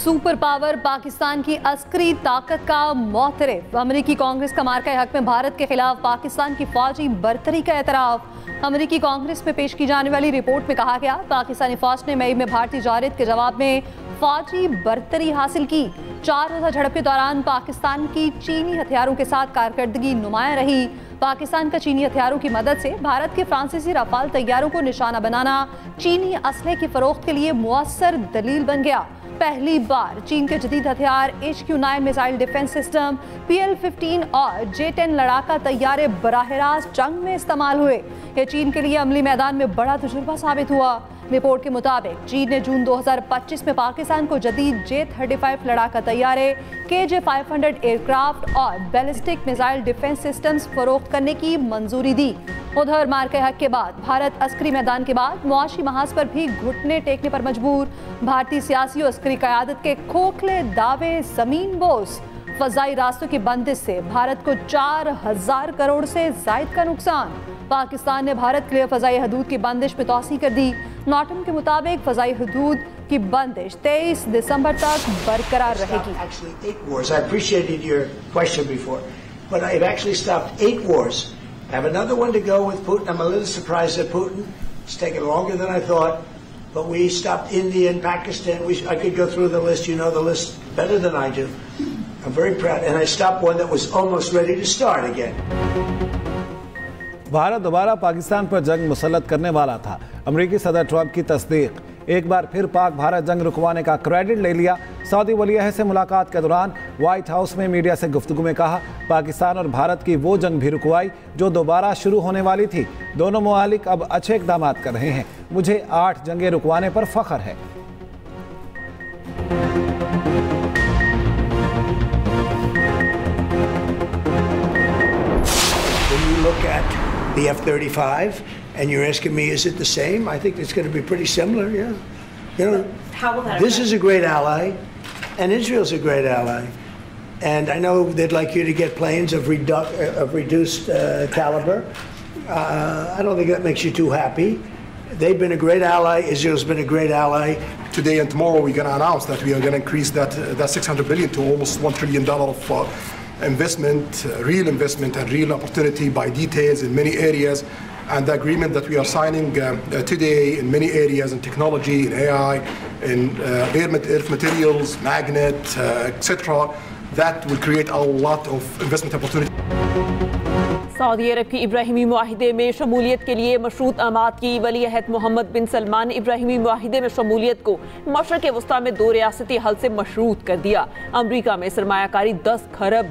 Super power Pakistan की अस्करी ताकत का मोहतरफ। अमरीकी कांग्रेस का मार्का हक में भारत के खिलाफ पाकिस्तान की फौजी बरतरी का एतराफ। अमरीकी कांग्रेस में पेश की जाने वाली रिपोर्ट में कहा गया, पाकिस्तानी फौज ने मई में भारतीय जारिद के जवाब में फौजी बरतरी हासिल की। 4 रोज़ा झड़प के दौरान पाकिस्तान की चीनी हथियारों के साथ कारकर्दगी नुमाया रही। पाकिस्तान का चीनी हथियारों की मदद से भारत के फ्रांसीसी राफाल तैयारों को निशाना बनाना चीनी असले की फरोख्त के लिए मुअस्सर दलील बन गया। पहली बार चीन के जदीद हथियार HQ-9 missile defence system, PL-15 और J-10 लड़ाका तैयारे बराह रास्त जंग में इस्तेमाल हुए। यह चीन के लिए अमली मैदान में बड़ा तजुर्बा साबित हुआ। रिपोर्ट के मुताबिक चीन ने जून 2025 में पाकिस्तान को जदीद J-35 लड़ाका तैयारे, KJ-500 एयरक्राफ्ट और बैलिस्टिक मिसाइल डिफेंस सिस्टम्स फरोख्त करने की मंजूरी दी। उधर मार्के हक के बाद भारत अस्करी मैदान के बाद मुआशी महाज पर भी घुटने टेकने पर मजबूर। भारतीय सियासी और अस्करी क़यादत के खोखले दावे ज़मीन बोस। फ़ज़ाई रास्तों की बंदिश से भारत को 4000 करोड़ से ज़ायद का नुकसान। पाकिस्तान ने भारत के लिए फ़ज़ाई हदूद की बंदिश में तौसी कर दी। नॉटम के मुताबिक फ़ज़ाई हदूद की बंदिश 23 दिसंबर तक बरकरार रहेगी। I have another one to go with Putin. I'm a little surprised at Putin. It's taken longer than I thought. But we stopped India and Pakistan. I could go through the list. You know the list better than I do. I'm very proud. And I stopped one that was almost ready to start again. Bharat दोबारा पाकिस्तान पर जंग मुसल्लत करने वाला था। अमेरिकी सदर Trump की तस्दीक। एक बार फिर पाक भारत जंग रुकवाने का क्रेडिट ले लिया। सऊदी वली-ए-अहद से मुलाकात के दौरान व्हाइट हाउस में मीडिया से गुफ्तगू में कहा, पाकिस्तान और भारत की वो जंग भी रुकवाई जो दोबारा शुरू होने वाली थी। दोनों मुमालिक अब अच्छे इक़दाम कर रहे हैं। मुझे 8 जंगें रुकवाने पर फ़ख्र है। The F-35, and you're asking me, is it the same? I think it's going to be pretty similar, yeah. You know, how will that this is a great ally, and Israel's a great ally. And I know they'd like you to get planes of reduced caliber. I don't think that makes you too happy. They've been a great ally. Israel's been a great ally. Today and tomorrow we're going to announce that we are going to increase that $600 billion to almost $1 trillion of investment, real investment and real opportunity by details in many areas. And the agreement that we are signing today in many areas, in technology, in AI, in earth materials, magnet, etc., that will create a lot of investment opportunity. सऊदी अरब की इब्राहिमी मुआहिदे में शमूलियत के लिए मशरूत आमाद की वली-ए-अहद मोहम्मद बिन सलमान ने इब्राहिमी मुआहिदे में शमूलियत को मशरक़ वस्ता में 2 रियासती हल से मशरूत कर दिया। अमरीका में सरमायाकारी $10 खरब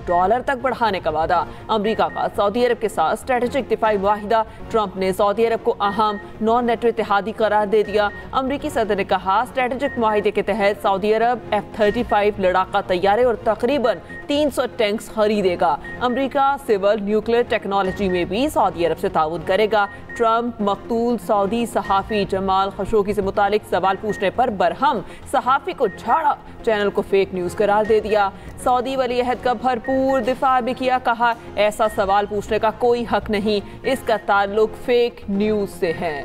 तक बढ़ाने का वादा। अमरीका का सऊदी अरब के साथ स्ट्रेटेजिक दिफाई मुआहिदा। ट्रंप ने सऊदी अरब को अहम नॉन नेटो इत्तेहादी करार दे दिया। अमरीकी सदर ने कहा, स्ट्रेटेजिक मुआहिदे के तहत सऊदी अरब F-35 लड़ाका तैयारे और तकरीबन 300 टैंक्स खरीदेगा। अमरीका सिविल न्यूक्लियर टेक्नोलॉजी में भी सऊदी अरब से ताउन करेगा। ट्रंप मकतूल सऊदी सहाफ़ी जमाल खशोगी से मुतालिक सवाल पूछने पर बरहम सहाफ़ी को झाड़ा, चैनल को फेक न्यूज़ करार दे दिया। सऊदी वली-ए-अहद का भरपूर दिफा भी किया, कहा ऐसा सवाल पूछने का कोई हक नहीं, इसका ताल्लुक फेक न्यूज़ से है।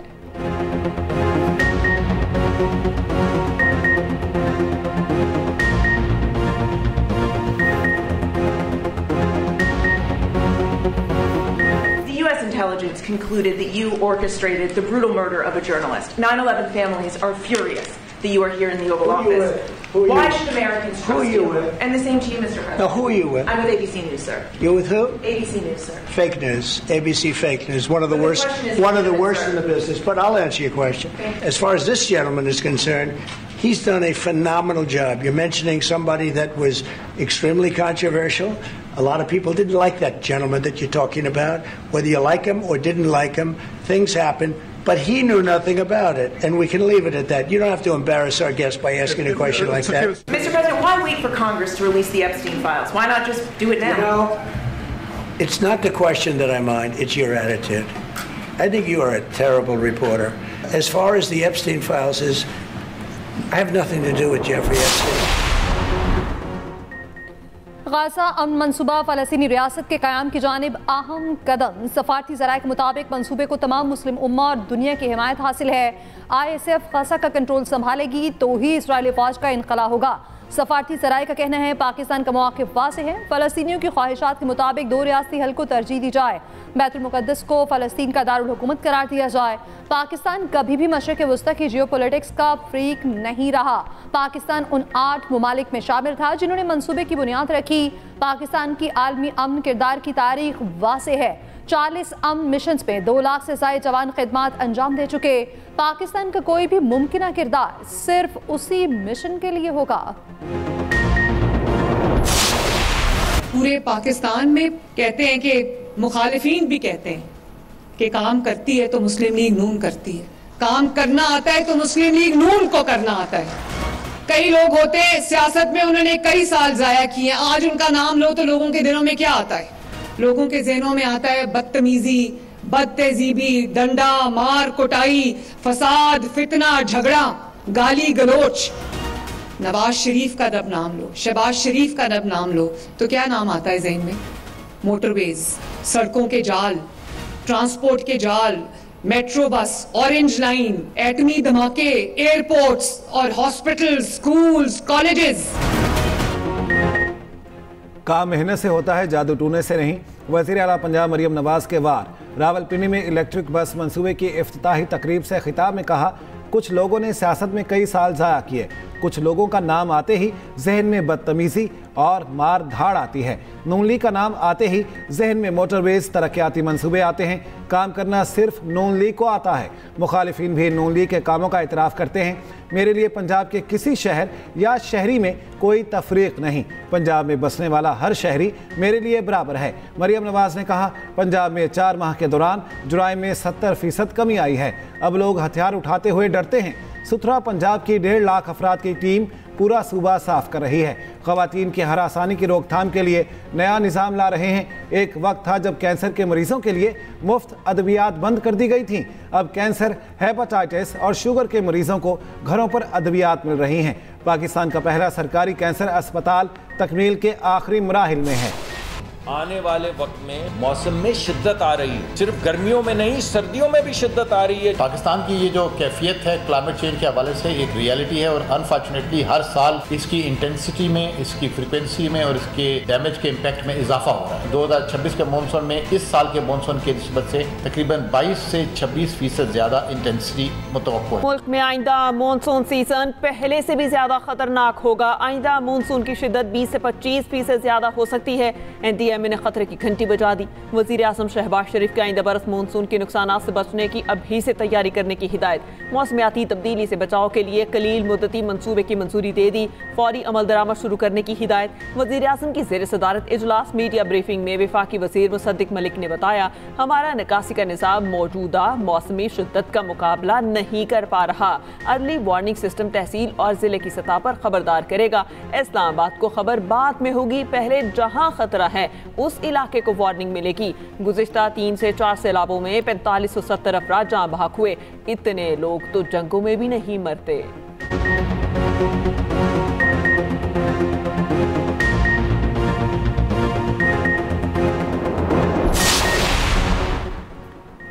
Intelligence concluded that you orchestrated the brutal murder of a journalist. 9/11 families are furious that you are here in the Oval Office. Why should Americans trust you? And the same to you, Mr. President. Now, who are you with? I'm with ABC News, sir. You're with who? ABC News, sir. Fake news. ABC fake news. One of the worst in the business. But I'll answer your question. As far as this gentleman is concerned, he's done a phenomenal job. You're mentioning somebody that was extremely controversial. A lot of people didn't like that gentleman that you're talking about. Whether you like him or didn't like him, things happen. But he knew nothing about it, and we can leave it at that. You don't have to embarrass our guest by asking a question like that. Mr. President, why wait for Congress to release the Epstein files? Why not just do it now? You know, it's not the question that I mind, it's your attitude. I think you are a terrible reporter. As far as the Epstein files is, I have nothing to do with Jeffrey Epstein. Gaza अमन मनसूबा फ़लस्तीनी रियासत के क़याम की जानिब अहम कदम। सफारती ज़राए के मुताबिक मनसूबे को तमाम मुस्लिम उम्मा और दुनिया की हिमायत हासिल है। ISF गाज़ा का कंट्रोल संभालेगी तो ही इसराइली फ़ौज का इनक़ला होगा। सफारती सराय का कहना है पाकिस्तान का मौक़िफ़ वाज़ेह है, फ़लस्तीनियों की ख्वाहिशात के मुताबिक 2 रियासती हल को तरजीह दी जाए, बैतुल मुक़द्दस को फ़लस्तीन का दारुल हुकूमत करार दिया जाए। पाकिस्तान कभी भी मशरिक़ वस्ता की जियोपॉलिटिक्स का फ्रीक नहीं रहा। पाकिस्तान उन 8 ममालिक में शामिल था जिन्होंने मंसूबे की बुनियाद रखी। पाकिस्तान की आलमी अमन किरदार की तारीख वाज़ेह है। 40 अमन मिशन में 2 लाख से ज़ायद जवान खिदमात अंजाम दे चुके। पाकिस्तान का कोई भी मुमकिन किरदार सिर्फ उसी मिशन के लिए होगा। पूरे पाकिस्तान में कहते हैं कि मुखालिफिन भी कहते हैं कि काम करती है तो मुस्लिम लीग नून करती है, काम करना आता है तो मुस्लिम लीग नून को करना आता है। कई लोग होते हैं सियासत में, उन्होंने कई साल जाया किए, आज उनका नाम लो तो लोगों के दिलों में क्या आता है? लोगों के ज़हनों में आता है बदतमीजी, बदतहजीबी, डंडा मार कुटाई, फसाद, फितना, झगड़ा, गाली गलोच। नवाज शरीफ का जब नाम लो, शहबाज शरीफ का जब नाम लो तो क्या नाम आता है ज़हन में? मोटरवेज, सड़कों के जाल, ट्रांसपोर्ट के जाल, मेट्रो बस, ऑरेंज लाइन, एटमी धमाके, एयरपोर्ट्स और हॉस्पिटल्स, स्कूल्स, कॉलेजेस। काम मेहनत से होता है, जादू टूने से नहीं। वज़ीर आला पंजाब मरियम नवाज के वार रावलपिंडी में इलेक्ट्रिक बस मंसूबे की इफ्तिताही तकरीब से खिताब में कहा, कुछ लोगों ने सियासत में कई साल ज़ाया किए, कुछ लोगों का नाम आते ही जहन में बदतमीज़ी और मार धाड़ आती है। नून लीग का नाम आते ही जहन में मोटरवेज, तरक्याती मंसूबे आते हैं। काम करना सिर्फ नून लीग को आता है। मुखालिफिन भी नून लीग के कामों का इतराफ़ करते हैं। मेरे लिए पंजाब के किसी शहर या शहरी में कोई तफरीक नहीं, पंजाब में बसने वाला हर शहरी मेरे लिए बराबर है। मरियम नवाज ने कहा, पंजाब में 4 माह के दौरान जुराइम में 70% कमी आई है। अब लोग हथियार उठाते हुए डरते हैं। सुथरा पंजाब की 1.5 लाख अफराद की टीम पूरा सूबा साफ कर रही है। ख़वातीन की हरासानी की रोकथाम के लिए नया निज़ाम ला रहे हैं। एक वक्त था जब कैंसर के मरीजों के लिए मुफ्त अद्वियात बंद कर दी गई थी। अब कैंसर, हेपेटाइटिस और शुगर के मरीजों को घरों पर अद्वियात मिल रही हैं। पाकिस्तान का पहला सरकारी कैंसर अस्पताल तकमील के आखिरी मराहिल में है। आने वाले वक्त में मौसम में शिद्दत आ रही है, सिर्फ गर्मियों में नहीं, सर्दियों में भी शिद्दत आ रही है। पाकिस्तान की ये जो कैफियत है क्लाइमेट चेंज के हवाले से एक रियलिटी है और अनफॉर्चुनेटली हर साल इसकी इंटेंसिटी में, इसकी फ्रिक्वेंसी में और इसके डैमेज के इम्पैक्ट में इजाफा हो रहा है। 2026 के मानसून में इस साल के मानसून की निस्बत से तकरीबन 22 से 26% ज़्यादा इंटेंसिटी मुतवक्को है। मुल्क में आइंदा मानसून सीजन पहले से भी ज्यादा खतरनाक होगा। आइंदा मानसून की शिद्दत 20 से 25% ज्यादा हो सकती है। NDMA ने खतरे की घंटी बजा दी। वज़ीर आज़म शहबाज शरीफ के आइंदा बरस मानसून के नुकसान से बचने की अभी से तैयारी करने की हिदायत। मौसमियाती तब्दीली से बचाव के लिए कलील मुद्दती मंसूबे की मंजूरी दे दी। फौरी अमल दरामद शुरू करने की हिदायत। वज़ीर आज़म की ज़ेर सदारत इजलास मीडिया ब्रीफिंग में वफाकी वज़ीर मुसद्दिक मलिक ने बताया, हमारा निकासी का निज़ाम मौजूदा मौसमी शिद्दत का मुकाबला नहीं कर पा रहा। अर्ली वार्निंग सिस्टम तहसील और ज़िले की सतह पर खबरदार करेगा। इस्लामाबाद को खबर बाद में होगी, पहले जहां खतरा है उस इलाके को वार्निंग मिलेगी। गुज़िश्ता 3 से 4 सैलाबों में 4570 अफराद जाँ बहक हुए। इतने लोग तो जंगों में भी नहीं मरते।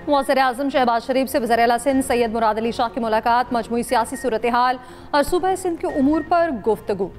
वज़ीर आज़म शहबाज शरीफ से वज़ीर आला सिंध सैयद मुराद अली शाह की मुलाकात, मजमूई सियासी सूरत हाल और सूबा सिंध के उमूर पर गुफ्तगू।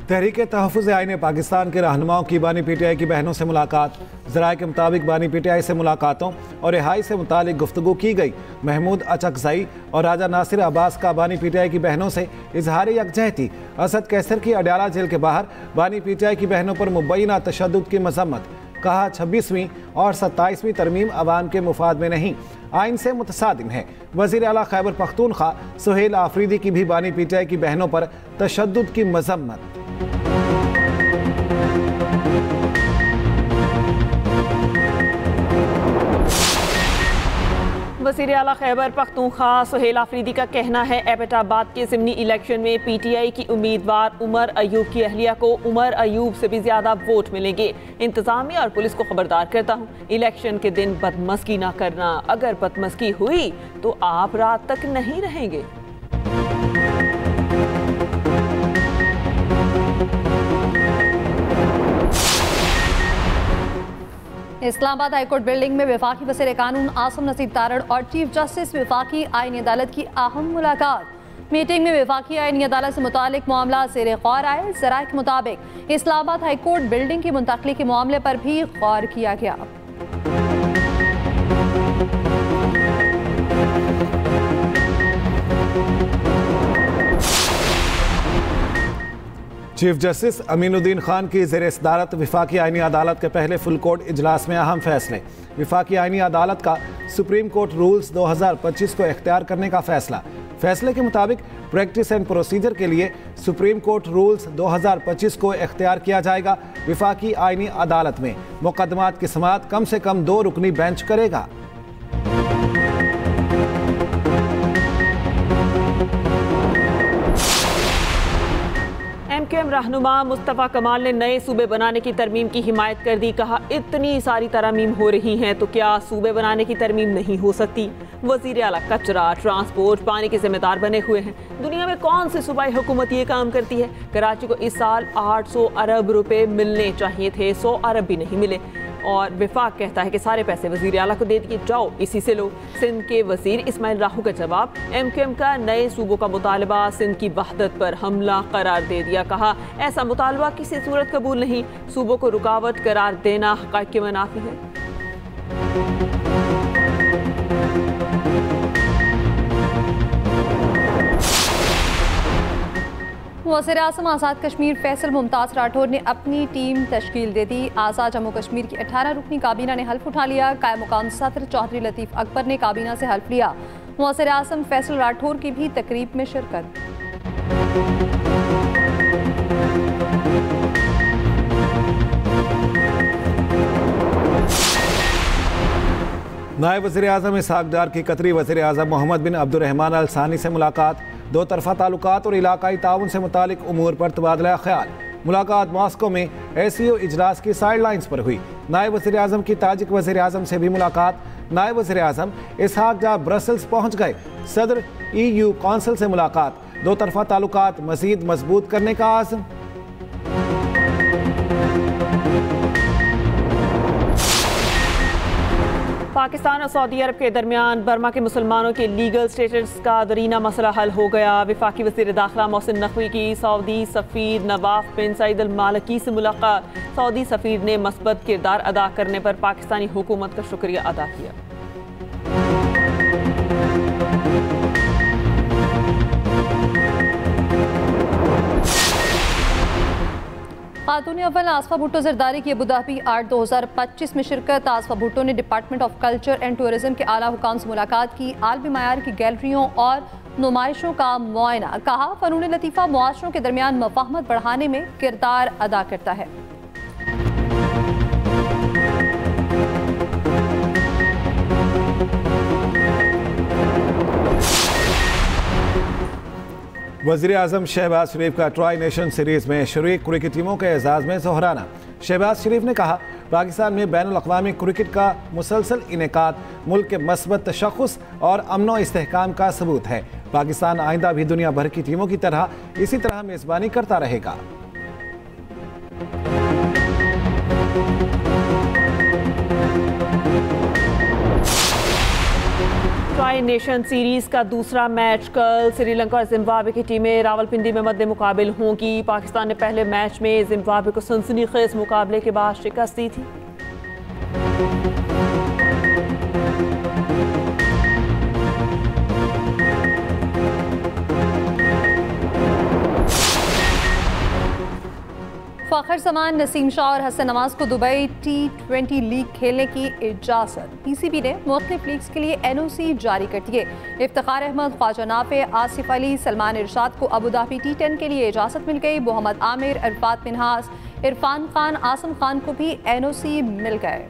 तहरीक तहफ़्फ़ुज़ आईन पाकिस्तान के रहनुमाओं की बानी PTI की बहनों से मुलाकात। ज़राए के मुताबिक बानी PTI से मुलाकातों और रिहाई से मुतालिक गुफ्तगू की गई। महमूद अचकज़ई और राजा नासिर अब्बास का बानी PTI की बहनों से इजहार यकजहती। असद कैसर की अडयाला जेल के बाहर बानी PTI की बहनों पर मुबैना तशद्दुद की मज़म्मत। कहा, 26वीं और 27वीं तरमीम अवाम के मुफाद में नहीं, आइन से मुतसादिम है। वज़ीर आला खैबर पख्तूनख्वा सुहेल आफरीदी की भी बानी PTI की बहनों पर तशद्दुद की मज़म्मत। वज़ीर आला खैबर पख्तूनख्वा सुहेल आफरीदी का कहना है, एबटाबाद के ज़िमनी इलेक्शन में PTI की उम्मीदवार उमर अयूब की अहलिया को उमर अयूब से भी ज़्यादा वोट मिलेंगे। इंतज़ामिया और पुलिस को खबरदार करता हूँ, इलेक्शन के दिन बदमज़गी ना करना। अगर बदमज़गी हुई तो आप रात तक नहीं रहेंगे। इस्लामाबाद हाईकोर्ट बिल्डिंग में वफाकी वज़ीर कानून आसिम नसीर तारड़ और चीफ जस्टिस वफाकी आईनी अदालत की अहम मुलाकात। मीटिंग में वफाकी आईनी अदालत से मुतालिक मामला ज़ेर गौर आए। ज़राए के मुताबिक इस्लामाबाद हाईकोर्ट बिल्डिंग की मुंतकली के मामले पर भी गौर किया गया। चीफ जस्टिस अमीनुद्दीन खान की ज़ेर सदारत वफाकी आईनी अदालत के पहले फुल कोर्ट इजलास में अहम फैसले। वफाकी आईनी अदालत का सुप्रीम कोर्ट रूल्स 2025 को इख्तियार करने का फैसला। फैसले के मुताबिक प्रैक्टिस एंड प्रोसीजर के लिए सुप्रीम कोर्ट रूल्स 2025 को इख्तियार किया जाएगा। वफाकी आईनी अदालत में मुकदमात की समाअत कम से कम 2 रुकनी बेंच करेगा। एमक्यूएम रहनुमा मुस्तफ़ा कमाल ने नए सूबे बनाने की तरमीम की हिमायत कर दी। कहा, इतनी सारी तरमीम हो रही हैं तो क्या सूबे बनाने की तरमीम नहीं हो सकती। वज़ीर आला कचरा, ट्रांसपोर्ट, पानी के जिम्मेदार बने हुए हैं। दुनिया में कौन सी सूबाई हुकूमत ये काम करती है। कराची को इस साल 800 अरब रुपए मिलने चाहिए थे, 100 अरब भी नहीं मिले और विफाक कहता है कि सारे पैसे वज़ीर आला को दे दिए, जाओ इसी से लो। सिंध के वज़ीर इस्माइल राहू का जवाब, एमक्यूएम का नए सूबों का मुतालबा सिंध की वहदत पर हमला करार दे दिया। कहा, ऐसा मुतालबा किसी सूरत कबूल नहीं। सूबों को रुकावट करार देना हक़ाइक़ के मुनाफी है। वज़ीर-ए-आज़म आज़ाद कश्मीर फैसल मुमताज़ राठौर ने अपनी टीम तश्कील दे दी। आज़ाद जम्मू कश्मीर की 18 रुकनी काबीना ने हल्फ उठा लिया। कायम मुकाम सदर चौधरी लतीफ़ अकबर ने काबीना से हल्फ लिया। वज़ीर-ए-आज़म फैसल राठौर की भी तकरीब में शिरकत। नायब वज़ीर-ए-आज़म इसहाक़ डार की कतरी वज़ीर-ए-आज़म मोहम्मद बिन अब्दुर्रहमान अल सानी से मुलाकात। 2 तरफ़ा ताल्लुकात और इलाकाई ताउन से मुतालिक उमूर पर तबादला ख्याल। मुलाकात मॉस्को में ACO इजलास की साइड लाइन्स पर हुई। नायब वज़ीर-ए-आज़म की ताजिक वज़ीर-ए-आज़म से भी मुलाकात। नायब वज़ीर-ए-आज़म इसहाक़ डार ब्रसल्स पहुँच गए। सदर EU कौंसिल से मुलाकात। 2 तरफ़ा ताल्लुकात मज़ीद मजबूत करने का आज़म। पाकिस्तान और सऊदी अरब के दरमियान बर्मा के मुसलमानों के लीगल स्टेटस का दरीना मसला हल हो गया। वफाकी वज़ीर दाखिला मोहसिन नकवी की सऊदी सफ़ीर नवाफ बिन सईद अल मालिकी से मुलाकात। सऊदी सफ़ीर ने मस्बत किरदार अदा करने पर पाकिस्तानी हुकूमत का शुक्रिया अदा किया। खातून अव्वल आसफा भुट्टो ज़रदारी की अबूधाबी आर्ट 2025 में शिरकत। आसफा भुट्टो ने department of culture and tourism के आला हुकाम से मुलाकात की। आलमी मायार की गैलरियों और नुमाइशों का मुआयना। कहा, फ़नून लतीफ़ा मुआशरों के दरमियान मफाहमत बढ़ाने में किरदार अदा करता है। वज़ीर-ए-आज़म शहबाज शरीफ का ट्राई नेशन सीरीज़ में शरीक क्रिकेट टीमों के एजाज़ में ज़ोहराना। शहबाज शरीफ ने कहा, पाकिस्तान में बैनुल-अक़वामी क्रिकेट का मुसलसल इनेकाद मुल्क के मस्बत तशख़्ख़ुस और अमन व इस्तेहकाम का सबूत है। पाकिस्तान आइंदा भी दुनिया भर की टीमों की तरह इसी तरह मेज़बानी करता रहेगा। ट्राई नेशन सीरीज का दूसरा मैच कल। श्रीलंका और जिम्बाब्वे की टीमें रावलपिंडी में मद्दे मुकाबिल होंगी। पाकिस्तान ने पहले मैच में जिम्बाब्वे को सनसनीखेज मुकाबले के बाद शिकस्त दी थी। फ़खर ज़मान, नसीम शाह और हसन नवाज को दुबई T20 लीग खेलने की इजाज़त। PCB ने मुख्तलिफ लीग्स के लिए NOC जारी कर दिए। इफ्तिखार अहमद, ख्वाजा नाफे, आसिफ अली, सलमान इरशाद को अबूधाबी T10 के लिए इजाज़त मिल गई। मोहम्मद आमिर, अरफात मिन्हास, इरफान खान, आसम खान को भी NOC मिल गए।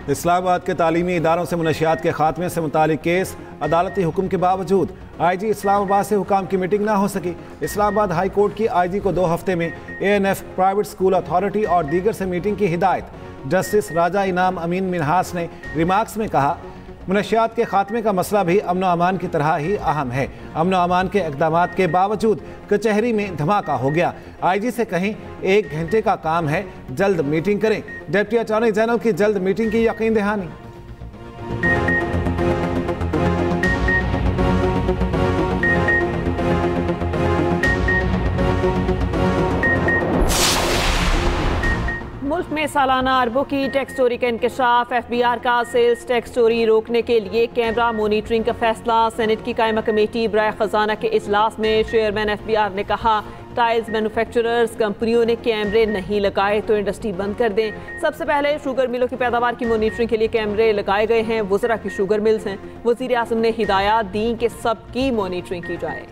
इस्लामाबाद के तालीमी इदारों से मुनशियात के खात्मे से मुतालिक केस। अदालती हुक्म के बावजूद IG इस्लामाबाद से हुकाम की मीटिंग ना हो सकी। इस्लामाबाद हाई कोर्ट की IG को 2 हफ्ते में ANF, प्राइवेट स्कूल अथॉरिटी और दीगर से मीटिंग की हिदायत। जस्टिस राजा इनाम अमीन मिन्हास ने रिमार्क्स में कहा, मुनशियात के खात्मे का मसला भी अमन अमान की तरह ही अहम है। अमन अमान के इक़दाम के बावजूद कचहरी में धमाका हो गया। IG से कहीं 1 घंटे का काम है, जल्द मीटिंग करें। डिप्टी अटॉर्नी जनरल की जल्द मीटिंग की यकीन दहानी। मुल्क में सालाना अरबों की टैक्स चोरी का इंकशाफ। FBR का सेल्स टैक्स चोरी रोकने के लिए कैमरा मॉनिटरिंग का फैसला। सेनेट की कायमा कमेटी बराए खजाना के इजलास में चेयरमैन FBR ने कहा, टाइल्स मैन्युफैक्चरर्स कंपनियों ने कैमरे नहीं लगाए तो इंडस्ट्री बंद कर दें। सबसे पहले शुगर मिलों की पैदावार की मॉनिटरिंग के लिए कैमरे लगाए गए हैं। वज़रा की शुगर मिल्स हैं। वज़ीर आज़म ने हिदायत दी कि सबकी मॉनिटरिंग की जाए।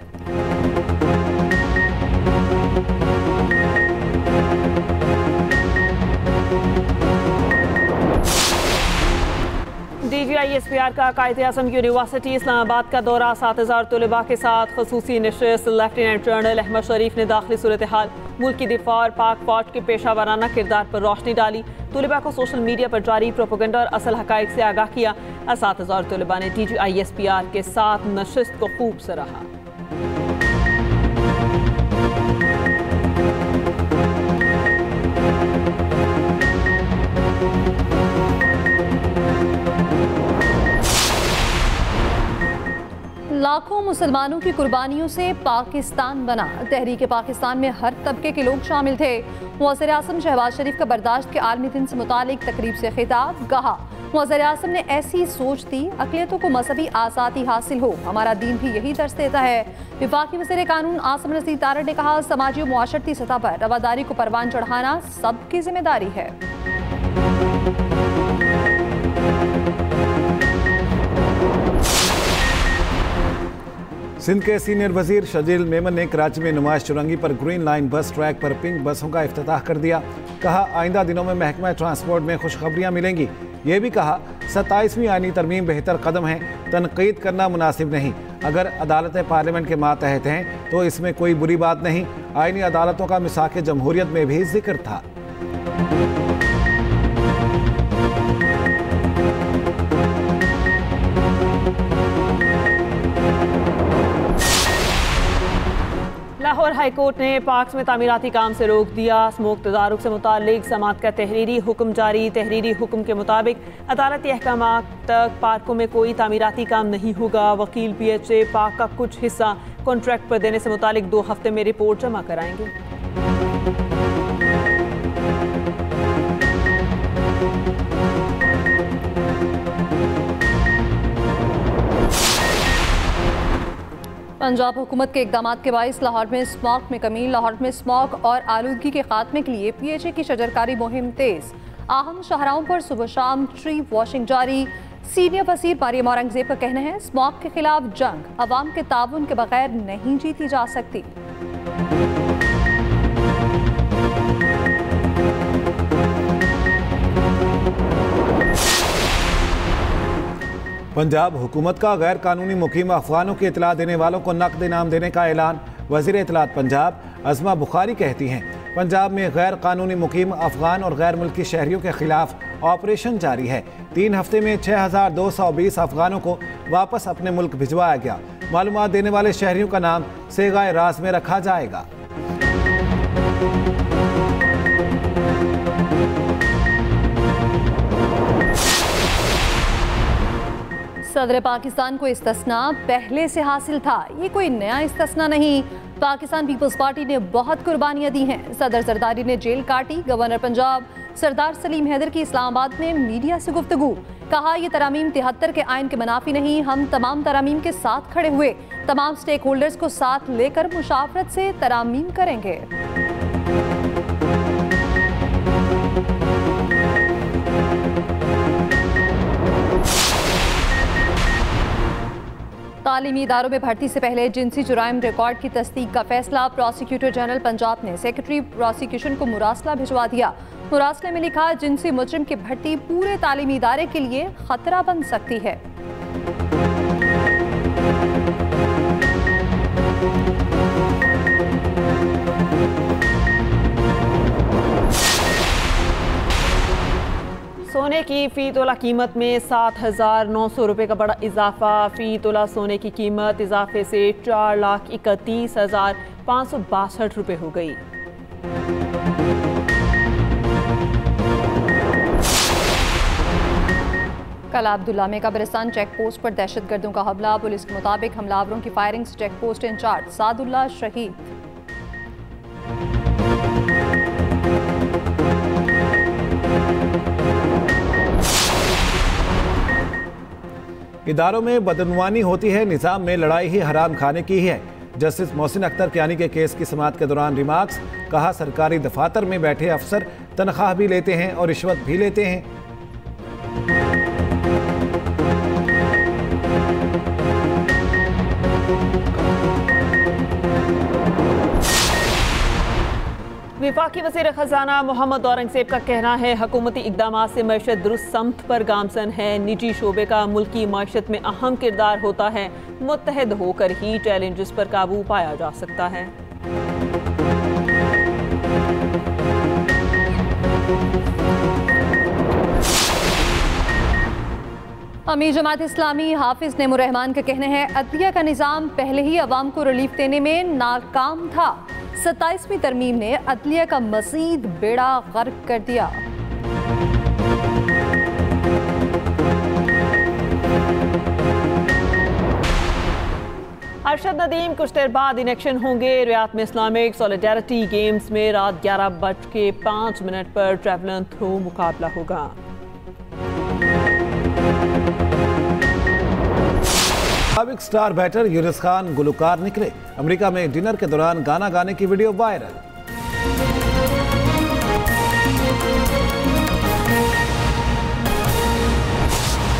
DGI SPR का कायद-ए-आज़म यूनिवर्सिटी इस्लामाबाद का दौरा। 7,000 तलबा के साथ खसूसी नशिस्त। लेफ्टिनेंट जनरल अहमद शरीफ ने दाखिली सूरत हाल, मुल्क की दिफा और पाक फौज के पेशा वाराना किरदार पर रोशनी डाली। तलबा को सोशल मीडिया पर जारी प्रोपेगेंडा और असल हकाइक से आगाह किया। 7,000 तलबा ने DGI SPR के साथ नशिस्त को खूब सराहा। लाखों मुसलमानों की कुर्बानियों से पाकिस्तान बना। तहरीक पाकिस्तान में हर तबके के लोग शामिल थे। वज़ीर आज़म शहबाज शरीफ का बर्दाश्त के आलमी दिन से मुतालिक तकरीब से खिताब। कहा, वज़ीर आज़म ने ऐसी सोच दी, अक़लियतों को मज़हबी आज़ादी हासिल हो। हमारा दीन भी यही दर्स देता है। वफाकी वज़ीर कानून आसिम नज़ीर तारड़ ने कहा, समाजी और मुआशरती सतह पर रवादारी को परवान चढ़ाना सबकी जिम्मेदारी है। सिंध के सीनियर वजीर शजील मेमन ने कराची में नुमाइश चुरंगी पर ग्रीन लाइन बस ट्रैक पर पिंक बसों का इफ्तिताह कर दिया। कहा, आइंदा दिनों में महकमा ट्रांसपोर्ट में खुशखबरियां मिलेंगी। ये भी कहा, 27वीं आईनी तरमीम बेहतर कदम है, तनकीद करना मुनासिब नहीं। अगर अदालतें पार्लियामेंट के मातहत हैं तो इसमें कोई बुरी बात नहीं। आईनी अदालतों का मिसाक जमहूरियत में भी जिक्र था। लाहौर हाई कोर्ट ने पार्क्स में तामीराती काम से रोक दिया। स्मोक तदारुक से मुतालिक समात का तहरीरी हुक्म जारी। तहरीरी हुक्म के मुताबिक अदालती अहकामात तक पार्कों में कोई तामीराती काम नहीं होगा। वकील PHA पार्क का कुछ हिस्सा कॉन्ट्रैक्ट पर देने से मुतालिक 2 हफ्ते में रिपोर्ट जमा कराएंगे। पंजाब हुकूमत के इक़दामात के बाइस लाहौर में स्मॉग में कमी। लाहौर में स्मॉग और आलूदगी के खात्मे के लिए PHA की शजरकारी मुहिम तेज। अहम शाहराहों पर सुबह शाम ट्री वॉशिंग जारी। सीनियर वज़ीर मरियम औरंगज़ेब का कहना है, स्मॉग के खिलाफ जंग अवाम के ताउन के बगैर नहीं जीती जा सकती। पंजाब हुकूमत का गैर कानूनी मुकीम अफगानों की इतला देने वालों को नकद इनाम देने का ऐलान। वज़ीर इतलात पंजाब अज़मा बुखारी कहती हैं, पंजाब में गैर कानूनी मुकीम अफगान और गैर मुल्की शहरियों के खिलाफ ऑपरेशन जारी है। 3 हफ्ते में 6220 अफगानों को वापस अपने मुल्क भिजवाया गया। मालूमात देने वाले शहरियों का नाम सेगाए राज में रखा जाएगा। सदर पाकिस्तान को इस्तिस्ना पहले से हासिल था। ये कोई नया इस्तिस्ना नहीं। पाकिस्तान पीपल्स पार्टी ने बहुत कुर्बानियां दी हैं। सदर जरदारी ने जेल काटी। गवर्नर पंजाब सरदार सलीम हैदर की इस्लामाबाद में मीडिया से गुफ्तगू। कहा, ये तरामीम 73 के आइन के मुनाफी नहीं। हम तमाम तरामीम के साथ खड़े हुए तमाम स्टेक होल्डर्स को साथ लेकर मुशावरत से तरामीम करेंगे। तालीमी इदारों में भर्ती से पहले जिनसी जुराइम रिकॉर्ड की तस्दीक का फैसला। प्रोसिक्यूटर जनरल पंजाब ने सेक्रेटरी प्रोसिक्यूशन को मुरासला भिजवा दिया। मुरासले में लिखा, जिनसी मुजरिम की भर्ती पूरे तालीमी इदारे के लिए खतरा बन सकती है। सोने की फी तोला कीमत में 7,900 रुपये का बड़ा इजाफा। फी तोला सोने की कीमत इजाफे से 4,31,562 रुपये हो गई। कल अब्दुल्ला में कब्रिस्तान चेक पोस्ट पर दहशतगर्दों का हमला। पुलिस के मुताबिक हमलावरों की फायरिंग से चेक पोस्ट इंचार्ज सादुल्ला शहीद। इदारों में बदनवानी होती है, निज़ाम में लड़ाई ही हराम खाने की है। जस्टिस मोहसिन अख्तर कियानी के केस की समाअत के दौरान रिमार्क्स। कहा, सरकारी दफातर में बैठे अफसर तनख्वाह भी लेते हैं और रिश्वत भी लेते हैं। वफाकी वज़ीर ख़ज़ाना मोहम्मद औरंगज़ेब का कहना है, हुकूमती इक़दामात से मईशत दुरुस्त समत पर गामजन है। निजी शोबे का मुल्की मईशत में अहम किरदार होता है। मुत्तहद होकर ही चैलेंजेस पर काबू पाया जा सकता है। अमीर जमात इस्लामी हाफिज नेमुर रहमान का कहना है, अदलिया का निज़ाम पहले ही अवाम को रिलीफ देने में नाकाम था। 27वीं तरमीम ने अदलिया का मज़ीद बेड़ा गर्क कर दिया। अरशद नदीम कुछ देर बाद इलेक्शन होंगे। रियाद में इस्लामिक सॉलिडारिटी गेम्स में रात 11:05 पर ट्रैवलर थ्रो मुकाबला होगा। साबिक स्टार बैटर यूनुस खान गुलकार निकले। अमेरिका में डिनर के दौरान गाना गाने की वीडियो वायरल।